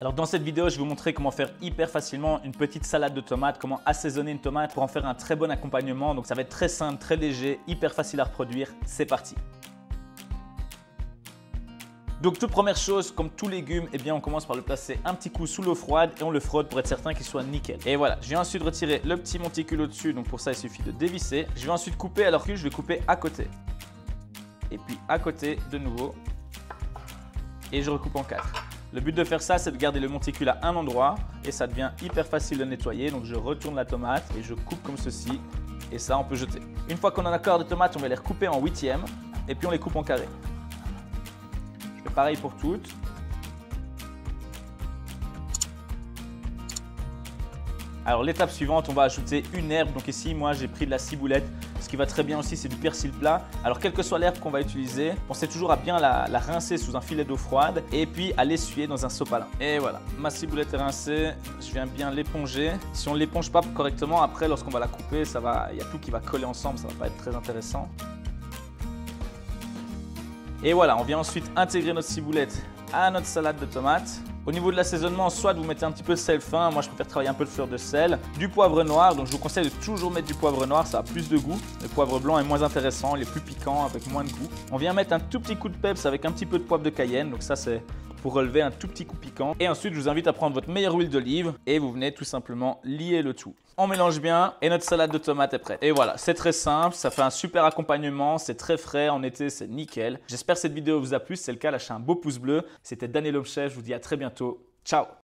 Alors dans cette vidéo, je vais vous montrer comment faire hyper facilement une petite salade de tomates, comment assaisonner une tomate pour en faire un très bon accompagnement. Donc ça va être très simple, très léger, hyper facile à reproduire. C'est parti! Donc toute première chose, comme tout légume, eh bien on commence par le placer un petit coup sous l'eau froide et on le frotte pour être certain qu'il soit nickel. Et voilà, je vais ensuite retirer le petit monticule au-dessus, donc pour ça il suffit de dévisser. Je vais ensuite couper, alors que je vais couper à côté. Et puis à côté de nouveau. Et je recoupe en 4. Le but de faire ça, c'est de garder le monticule à un endroit et ça devient hyper facile de nettoyer. Donc je retourne la tomate et je coupe comme ceci et ça on peut jeter. Une fois qu'on a un quart de tomate, on va les recouper en huitièmes et puis on les coupe en carré. Je fais pareil pour toutes. Alors l'étape suivante, on va ajouter une herbe. Donc ici, moi j'ai pris de la ciboulette. Ce qui va très bien aussi, c'est du persil plat. Alors quelle que soit l'herbe qu'on va utiliser, pensez toujours à bien la rincer sous un filet d'eau froide et puis à l'essuyer dans un sopalin. Et voilà, ma ciboulette est rincée. Je viens bien l'éponger. Si on ne l'éponge pas correctement, après lorsqu'on va la couper, il y a tout qui va coller ensemble, ça ne va pas être très intéressant. Et voilà, on vient ensuite intégrer notre ciboulette à notre salade de tomates. Au niveau de l'assaisonnement, soit vous mettez un petit peu de sel fin, moi je préfère travailler un peu de fleur de sel, du poivre noir, donc je vous conseille de toujours mettre du poivre noir, ça a plus de goût. Le poivre blanc est moins intéressant, il est plus piquant avec moins de goût. On vient mettre un tout petit coup de peps avec un petit peu de poivre de Cayenne, donc ça c'est pour relever un tout petit coup piquant. Et ensuite je vous invite à prendre votre meilleure huile d'olive et vous venez tout simplement lier le tout. On mélange bien et notre salade de tomates est prête. Et voilà, c'est très simple, ça fait un super accompagnement, c'est très frais, en été c'est nickel. J'espère que cette vidéo vous a plu, si c'est le cas lâchez un beau pouce bleu. C'était Daniel Homme Chef, je vous dis à très bientôt. Ciao!